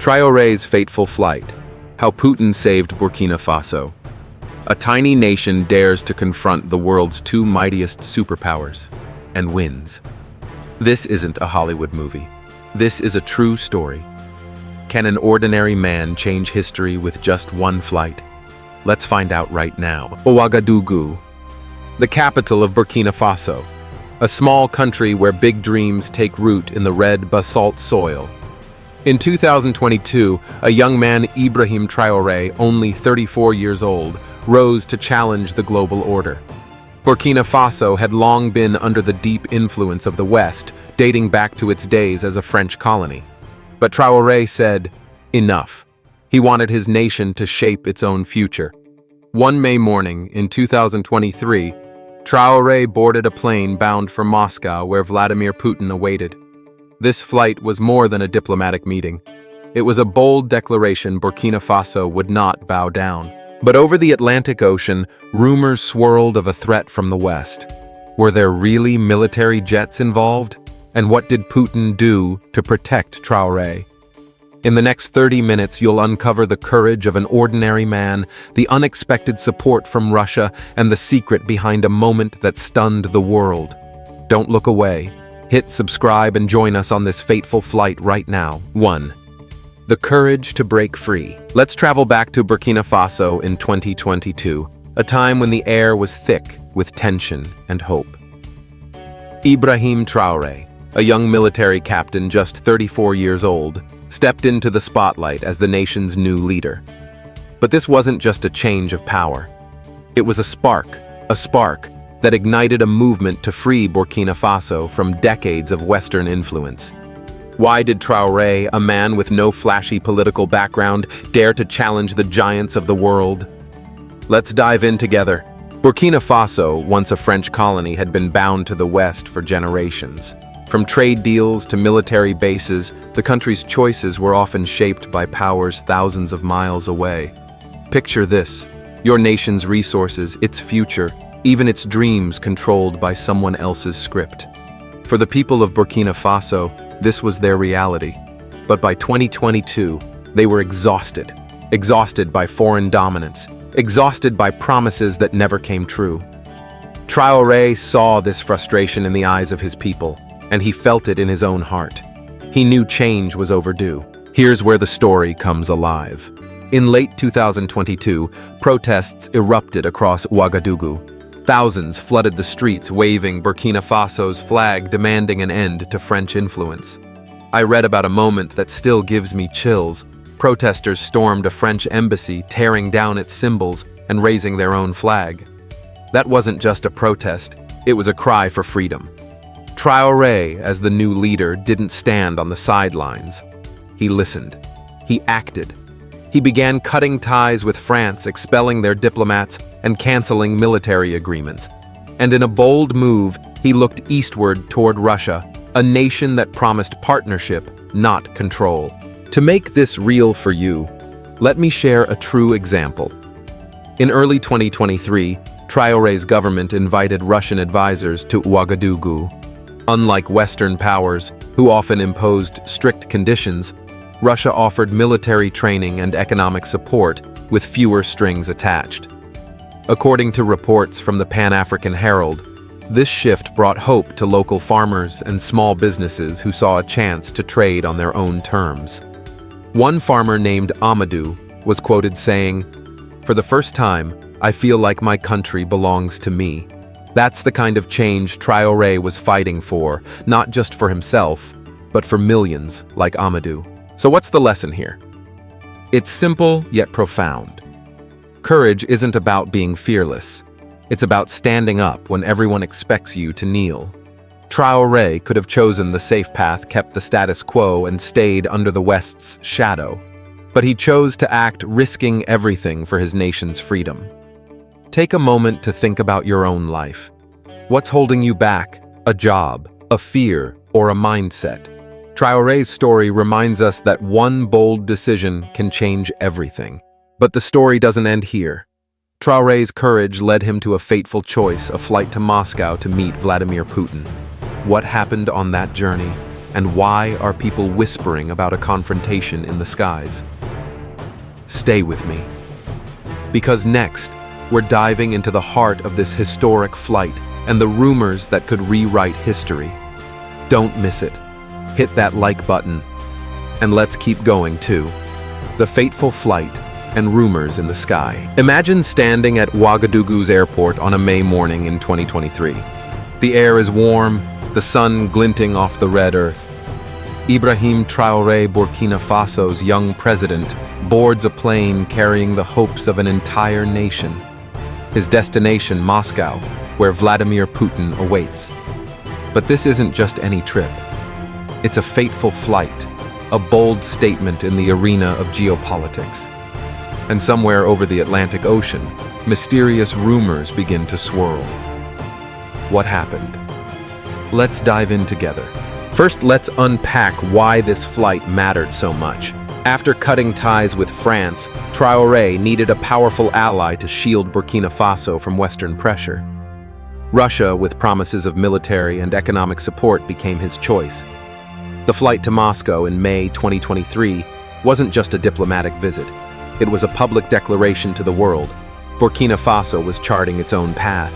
Traoré's fateful flight. How Putin saved Burkina Faso. A tiny nation dares to confront the world's two mightiest superpowers and wins. This isn't a Hollywood movie. This is a true story. Can an ordinary man change history with just one flight? Let's find out right now. Ouagadougou, the capital of Burkina Faso, a small country where big dreams take root in the red basalt soil. In 2022, a young man, Ibrahim Traoré, only 34 years old, rose to challenge the global order. Burkina Faso had long been under the deep influence of the West, dating back to its days as a French colony. But Traoré said, enough. He wanted his nation to shape its own future. One May morning in 2023, Traoré boarded a plane bound for Moscow where Vladimir Putin awaited. This flight was more than a diplomatic meeting. It was a bold declaration Burkina Faso would not bow down. But over the Atlantic Ocean, rumors swirled of a threat from the West. Were there really military jets involved? And what did Putin do to protect Traoré? In the next 30 minutes, you'll uncover the courage of an ordinary man, the unexpected support from Russia, and the secret behind a moment that stunned the world. Don't look away. Hit subscribe and join us on this fateful flight right now. 1. The courage to break free. Let's travel back to Burkina Faso in 2022, a time when the air was thick with tension and hope. Ibrahim Traoré, a young military captain just 34 years old, stepped into the spotlight as the nation's new leader. But this wasn't just a change of power. It was a spark that ignited a movement to free Burkina Faso from decades of Western influence. Why did Traoré, a man with no flashy political background, dare to challenge the giants of the world? Let's dive in together. Burkina Faso, once a French colony, had been bound to the West for generations. From trade deals to military bases, the country's choices were often shaped by powers thousands of miles away. Picture this: your nation's resources, its future, even its dreams controlled by someone else's script. For the people of Burkina Faso, this was their reality. But by 2022, they were exhausted by foreign dominance, exhausted by promises that never came true. Traoré saw this frustration in the eyes of his people, and he felt it in his own heart. He knew change was overdue. Here's where the story comes alive. In late 2022, protests erupted across Ouagadougou. Thousands flooded the streets waving Burkina Faso's flag, demanding an end to French influence. I read about a moment that still gives me chills. Protesters stormed a French embassy, tearing down its symbols and raising their own flag. That wasn't just a protest, it was a cry for freedom. Traoré, as the new leader, didn't stand on the sidelines. He listened. He acted. He began cutting ties with France, expelling their diplomats, and canceling military agreements. And in a bold move, he looked eastward toward Russia, a nation that promised partnership, not control. To make this real for you, let me share a true example. In early 2023, Traoré's government invited Russian advisors to Ouagadougou. Unlike Western powers, who often imposed strict conditions, Russia offered military training and economic support with fewer strings attached. According to reports from the Pan-African Herald, this shift brought hope to local farmers and small businesses who saw a chance to trade on their own terms. One farmer named Amadou was quoted saying, "For the first time, I feel like my country belongs to me." That's the kind of change Traoré was fighting for, not just for himself, but for millions like Amadou. So what's the lesson here? It's simple yet profound. Courage isn't about being fearless. It's about standing up when everyone expects you to kneel. Traoré could have chosen the safe path, kept the status quo, and stayed under the West's shadow. But he chose to act, risking everything for his nation's freedom. Take a moment to think about your own life. What's holding you back? A job, a fear, or a mindset? Traoré's story reminds us that one bold decision can change everything. But the story doesn't end here. Traoré's courage led him to a fateful choice, a flight to Moscow to meet Vladimir Putin. What happened on that journey? And why are people whispering about a confrontation in the skies? Stay with me. Because next, we're diving into the heart of this historic flight and the rumors that could rewrite history. Don't miss it. Hit that like button. And let's keep going too. The fateful flight and rumors in the sky. Imagine standing at Ouagadougou's airport on a May morning in 2023. The air is warm, the sun glinting off the red earth. Ibrahim Traoré, Burkina Faso's young president, boards a plane carrying the hopes of an entire nation. His destination, Moscow, where Vladimir Putin awaits. But this isn't just any trip. It's a fateful flight, a bold statement in the arena of geopolitics. And somewhere over the Atlantic Ocean, mysterious rumors begin to swirl. What happened? Let's dive in together. First, let's unpack why this flight mattered so much. After cutting ties with France, Traoré needed a powerful ally to shield Burkina Faso from Western pressure. Russia, with promises of military and economic support, became his choice. The flight to Moscow in May 2023 wasn't just a diplomatic visit. It was a public declaration to the world. Burkina Faso was charting its own path.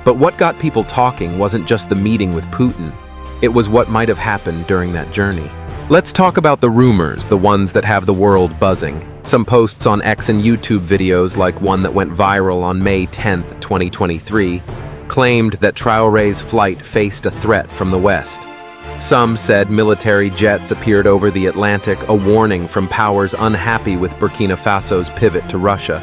But what got people talking wasn't just the meeting with Putin. It was what might have happened during that journey. Let's talk about the rumors, the ones that have the world buzzing. Some posts on X and YouTube videos, like one that went viral on May 10th, 2023, claimed that Traoré's flight faced a threat from the West. Some said military jets appeared over the Atlantic, a warning from powers unhappy with Burkina Faso's pivot to Russia.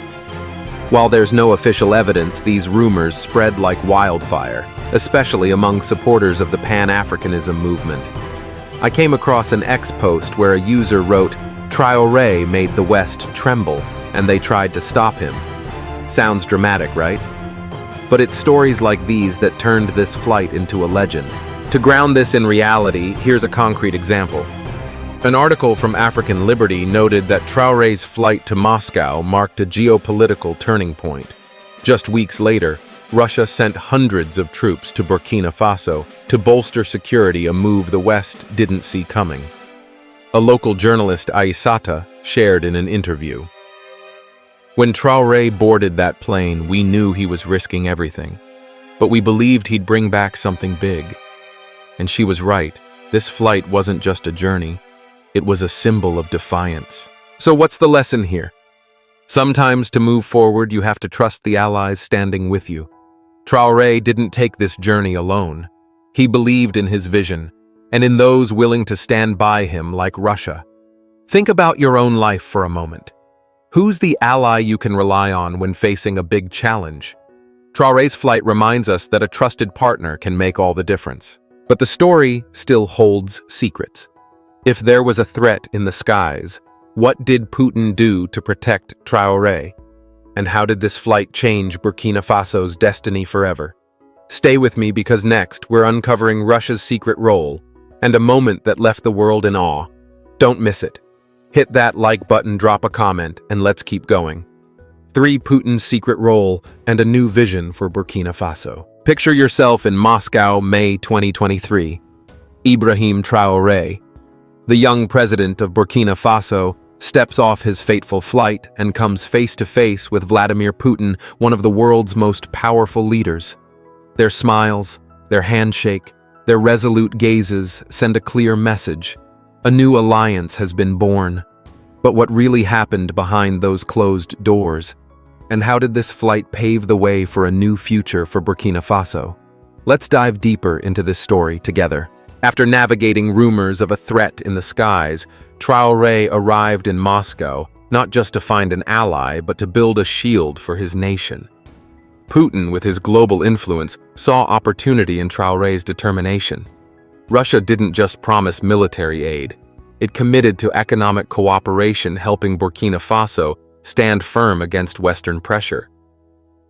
While there's no official evidence, these rumors spread like wildfire, especially among supporters of the pan-Africanism movement. I came across an X post where a user wrote, "Traoré made the West tremble, and they tried to stop him." Sounds dramatic, right? But it's stories like these that turned this flight into a legend. To ground this in reality, here's a concrete example. An article from African Liberty noted that Traoré's flight to Moscow marked a geopolitical turning point. Just weeks later, Russia sent hundreds of troops to Burkina Faso to bolster security, a move the West didn't see coming. A local journalist, Aissata, shared in an interview. "When Traoré boarded that plane, we knew he was risking everything. But we believed he'd bring back something big. And she was right. This flight wasn't just a journey. It was a symbol of defiance." So what's the lesson here? Sometimes to move forward, you have to trust the allies standing with you. Traoré didn't take this journey alone. He believed in his vision, and in those willing to stand by him, like Russia. Think about your own life for a moment. Who's the ally you can rely on when facing a big challenge? Traoré's flight reminds us that a trusted partner can make all the difference. But the story still holds secrets. If there was a threat in the skies, what did Putin do to protect Traoré? And how did this flight change Burkina Faso's destiny forever? Stay with me, because next we're uncovering Russia's secret role and a moment that left the world in awe. Don't miss it. Hit that like button, drop a comment, and let's keep going. 3. Putin's secret role and a new vision for Burkina Faso. Picture yourself in Moscow, May 2023. Ibrahim Traoré, the young president of Burkina Faso, steps off his fateful flight and comes face to face with Vladimir Putin, one of the world's most powerful leaders. Their smiles, their handshake, their resolute gazes send a clear message. A new alliance has been born. But what really happened behind those closed doors? And how did this flight pave the way for a new future for Burkina Faso? Let's dive deeper into this story together. After navigating rumors of a threat in the skies, Traoré arrived in Moscow, not just to find an ally, but to build a shield for his nation. Putin, with his global influence, saw opportunity in Traoré's determination. Russia didn't just promise military aid. It committed to economic cooperation, helping Burkina Faso stand firm against Western pressure.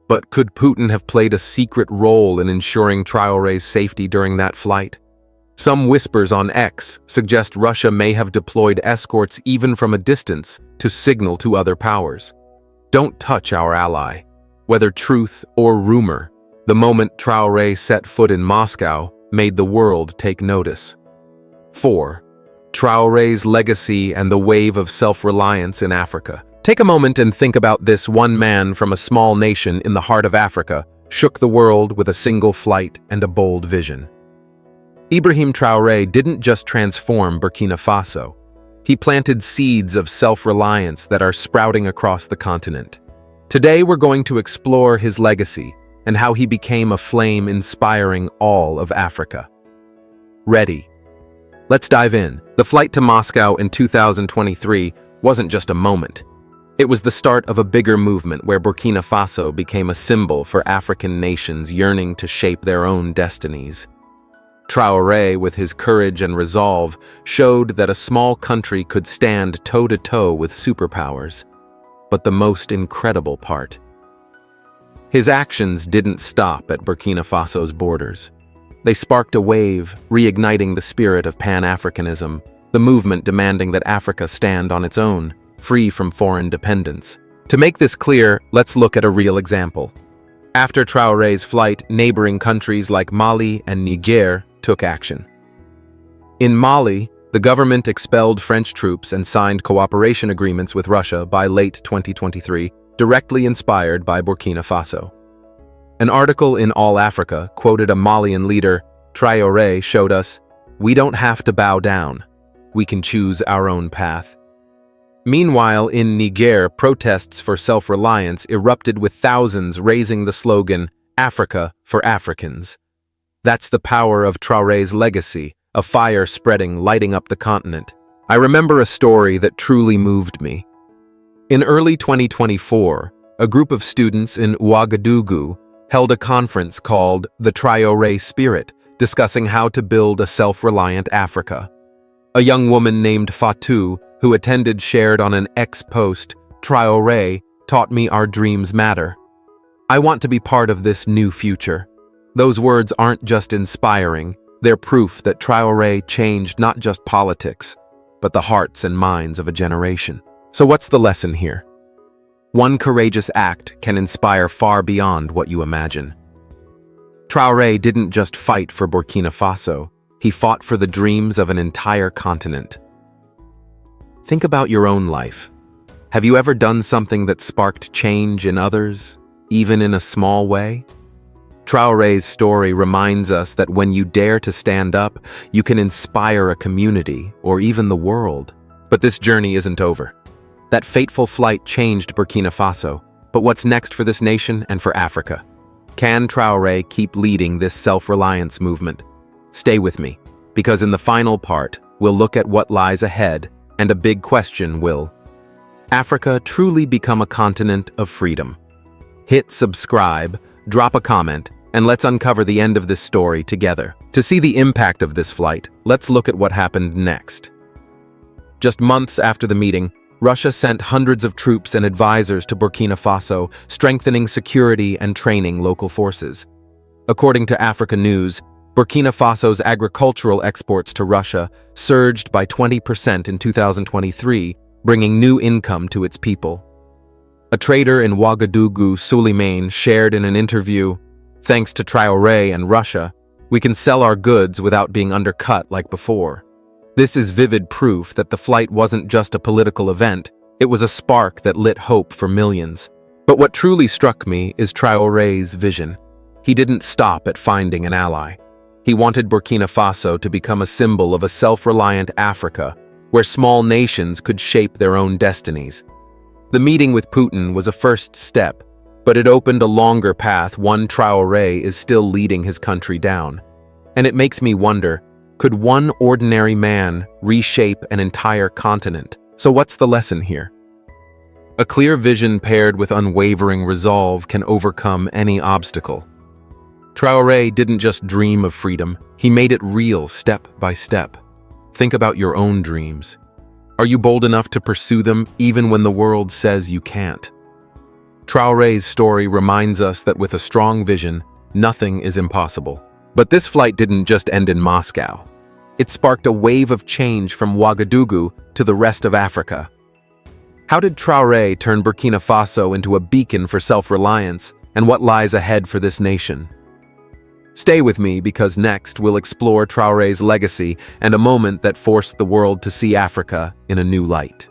But could Putin have played a secret role in ensuring Traoré's safety during that flight? Some whispers on X suggest Russia may have deployed escorts even from a distance to signal to other powers. Don't touch our ally. Whether truth or rumor, the moment Traoré set foot in Moscow made the world take notice. 4. Traoré's legacy and the wave of self-reliance in Africa. Take a moment and think about this. One man from a small nation in the heart of Africa shook the world with a single flight and a bold vision. Ibrahim Traoré didn't just transform Burkina Faso. He planted seeds of self-reliance that are sprouting across the continent. Today we're going to explore his legacy and how he became a flame inspiring all of Africa. Ready? Let's dive in. The flight to Moscow in 2023 wasn't just a moment. It was the start of a bigger movement where Burkina Faso became a symbol for African nations yearning to shape their own destinies. Traoré, with his courage and resolve, showed that a small country could stand toe-to-toe with superpowers. But the most incredible part: his actions didn't stop at Burkina Faso's borders. They sparked a wave, reigniting the spirit of pan-Africanism, the movement demanding that Africa stand on its own, free from foreign dependence. To make this clear, let's look at a real example. After Traoré's flight, neighboring countries like Mali and Niger took action. In Mali, the government expelled French troops and signed cooperation agreements with Russia by late 2023, directly inspired by Burkina Faso. An article in All Africa quoted a Malian leader. Traoré showed us, "We don't have to bow down. We can choose our own path." Meanwhile, in Niger, protests for self-reliance erupted with thousands raising the slogan, "Africa for Africans." That's the power of Traoré's legacy, a fire spreading, lighting up the continent. I remember a story that truly moved me. In early 2024, a group of students in Ouagadougou held a conference called The Traoré Spirit, discussing how to build a self-reliant Africa. A young woman named Fateful, who attended, shared on an X post, "Traoré taught me our dreams matter. I want to be part of this new future." Those words aren't just inspiring, they're proof that Traoré changed not just politics, but the hearts and minds of a generation. So what's the lesson here? One courageous act can inspire far beyond what you imagine. Traoré didn't just fight for Burkina Faso, he fought for the dreams of an entire continent. Think about your own life. Have you ever done something that sparked change in others, even in a small way? Traoré's story reminds us that when you dare to stand up, you can inspire a community or even the world. But this journey isn't over. That fateful flight changed Burkina Faso. But what's next for this nation and for Africa? Can Traoré keep leading this self-reliance movement? Stay with me, because in the final part, we'll look at what lies ahead, and a big question: will Africa truly become a continent of freedom? Hit subscribe, drop a comment, and let's uncover the end of this story together. To see the impact of this flight, let's look at what happened next. Just months after the meeting, Russia sent hundreds of troops and advisors to Burkina Faso, strengthening security and training local forces. According to Africa News, Burkina Faso's agricultural exports to Russia surged by 20% in 2023, bringing new income to its people. A trader in Ouagadougou, Suleiman, shared in an interview, "Thanks to Traoré and Russia, we can sell our goods without being undercut like before." This is vivid proof that the flight wasn't just a political event, it was a spark that lit hope for millions. But what truly struck me is Traoré's vision. He didn't stop at finding an ally. He wanted Burkina Faso to become a symbol of a self-reliant Africa, where small nations could shape their own destinies. The meeting with Putin was a first step, but it opened a longer path one Traoré is still leading his country down. And it makes me wonder, could one ordinary man reshape an entire continent? So what's the lesson here? A clear vision paired with unwavering resolve can overcome any obstacle. Traoré didn't just dream of freedom, he made it real step by step. Think about your own dreams. Are you bold enough to pursue them even when the world says you can't? Traoré's story reminds us that with a strong vision, nothing is impossible. But this flight didn't just end in Moscow. It sparked a wave of change from Ouagadougou to the rest of Africa. How did Traoré turn Burkina Faso into a beacon for self-reliance, and what lies ahead for this nation? Stay with me because next we'll explore Traoré's legacy and a moment that forced the world to see Africa in a new light.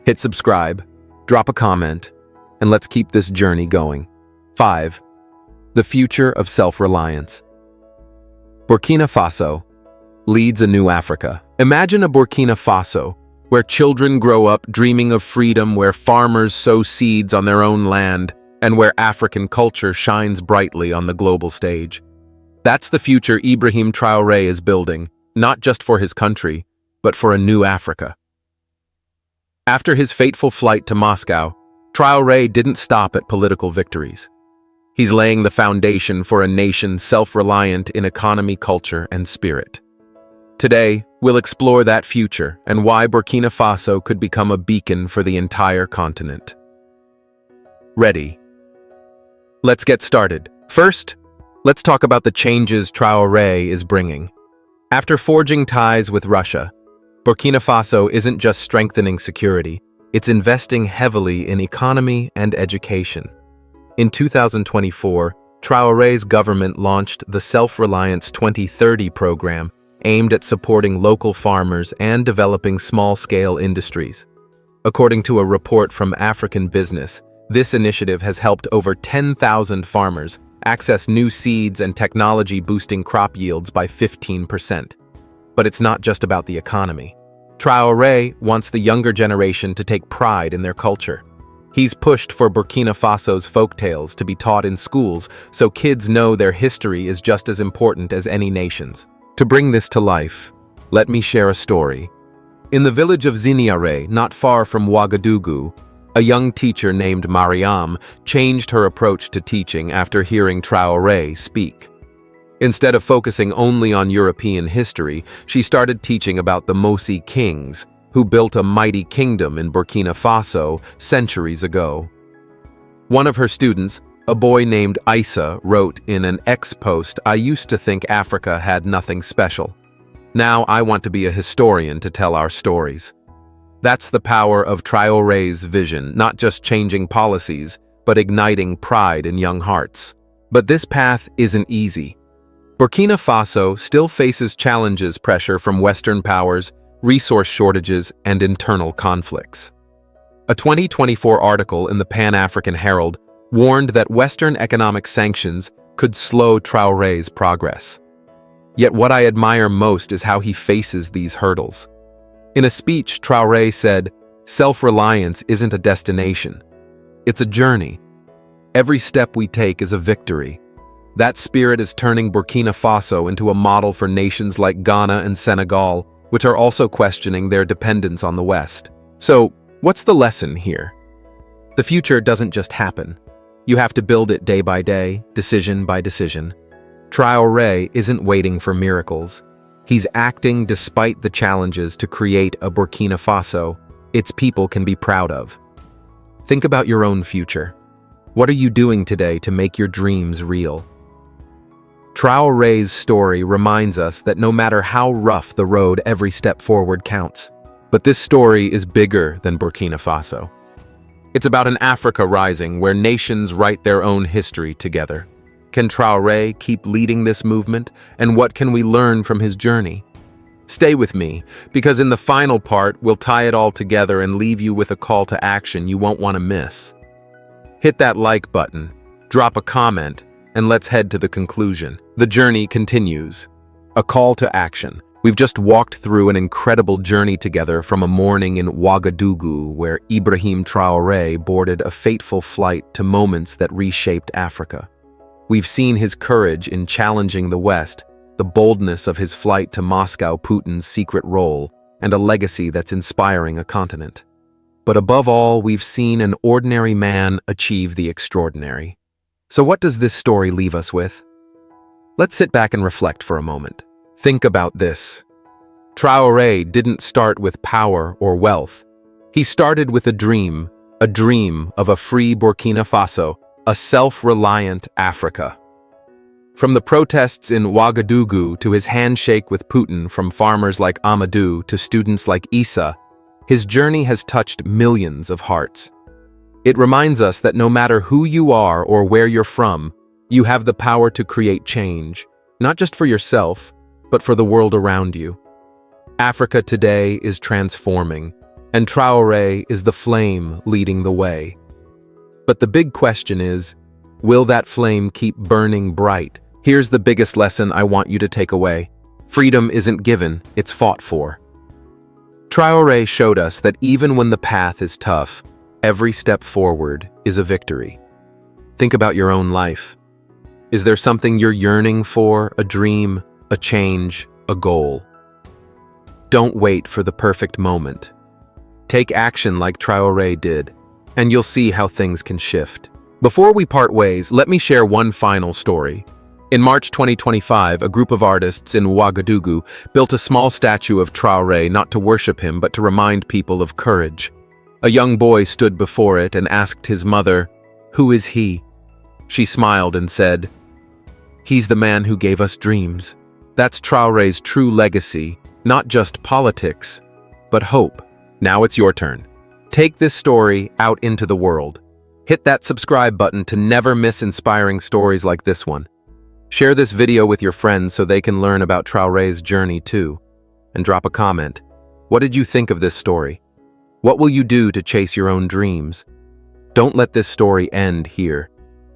Hit subscribe, drop a comment, and let's keep this journey going. 5. The future of self-reliance. Burkina Faso leads a new Africa. Imagine a Burkina Faso where children grow up dreaming of freedom, where farmers sow seeds on their own land, and where African culture shines brightly on the global stage. That's the future Ibrahim Traoré is building, not just for his country, but for a new Africa. After his fateful flight to Moscow, Traoré didn't stop at political victories. He's laying the foundation for a nation self-reliant in economy, culture, and spirit. Today, we'll explore that future and why Burkina Faso could become a beacon for the entire continent. Ready? Let's get started. First, let's talk about the changes Traoré is bringing. After forging ties with Russia, Burkina Faso isn't just strengthening security, it's investing heavily in economy and education. In 2024, Traoré's government launched the Self-Reliance 2030 program aimed at supporting local farmers and developing small-scale industries. According to a report from African Business, this initiative has helped over 10,000 farmers access new seeds and technology, boosting crop yields by 15%. But it's not just about the economy. Traoré wants the younger generation to take pride in their culture. He's pushed for Burkina Faso's folktales to be taught in schools so kids know their history is just as important as any nation's. To bring this to life, let me share a story. In the village of Ziniare, not far from Ouagadougou, a young teacher named Mariam changed her approach to teaching after hearing Traoré speak. Instead of focusing only on European history, she started teaching about the Mossi kings, who built a mighty kingdom in Burkina Faso centuries ago. One of her students, a boy named Issa, wrote in an X post, "I used to think Africa had nothing special. Now I want to be a historian to tell our stories." That's the power of Traoré's vision, not just changing policies, but igniting pride in young hearts. But this path isn't easy. Burkina Faso still faces challenges, pressure from Western powers, resource shortages, and internal conflicts. A 2024 article in the Pan-African Herald warned that Western economic sanctions could slow Traoré's progress. Yet what I admire most is how he faces these hurdles. In a speech, Traoré said, "Self-reliance isn't a destination. It's a journey. Every step we take is a victory." That spirit is turning Burkina Faso into a model for nations like Ghana and Senegal, which are also questioning their dependence on the West. So, what's the lesson here? The future doesn't just happen. You have to build it day by day, decision by decision. Traoré isn't waiting for miracles. He's acting despite the challenges to create a Burkina Faso its people can be proud of. Think about your own future. What are you doing today to make your dreams real? Traoré's story reminds us that no matter how rough the road, every step forward counts. But this story is bigger than Burkina Faso. It's about an Africa rising where nations write their own history together. Can Traoré keep leading this movement, and what can we learn from his journey? Stay with me, because in the final part, we'll tie it all together and leave you with a call to action you won't want to miss. Hit that like button, drop a comment, and let's head to the conclusion. The journey continues. A call to action. We've just walked through an incredible journey together, from a morning in Ouagadougou where Ibrahim Traoré boarded a fateful flight to moments that reshaped Africa. We've seen his courage in challenging the West, the boldness of his flight to Moscow, Putin's secret role, and a legacy that's inspiring a continent. But above all, we've seen an ordinary man achieve the extraordinary. So what does this story leave us with? Let's sit back and reflect for a moment. Think about this. Traoré didn't start with power or wealth. He started with a dream of a free Burkina Faso, a self-reliant Africa. From the protests in Ouagadougou to his handshake with Putin, from farmers like Amadou to students like Issa, his journey has touched millions of hearts. It reminds us that no matter who you are or where you're from, You have the power to create change, not just for yourself, but for the world around you. Africa today is transforming, and Traoré is the flame leading the way. But the big question is, will that flame keep burning bright? Here's the biggest lesson I want you to take away. Freedom isn't given, it's fought for. Traoré showed us that even when the path is tough, every step forward is a victory. Think about your own life. Is there something you're yearning for, a dream, a change, a goal? Don't wait for the perfect moment. Take action like Traoré did, and you'll see how things can shift. Before we part ways, let me share one final story. In March 2025, a group of artists in Ouagadougou built a small statue of Traoré not to worship him but to remind people of courage. A young boy stood before it and asked his mother, "Who is he?" She smiled and said, "He's the man who gave us dreams." That's Traoré's true legacy, not just politics, but hope. Now it's your turn. Take this story out into the world. Hit that subscribe button to never miss inspiring stories like this one. Share this video with your friends so they can learn about Traoré's journey too. And drop a comment. What did you think of this story? What will you do to chase your own dreams? Don't let this story end here.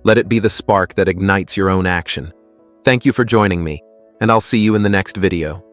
Let it be the spark that ignites your own action. Thank you for joining me, and I'll see you in the next video.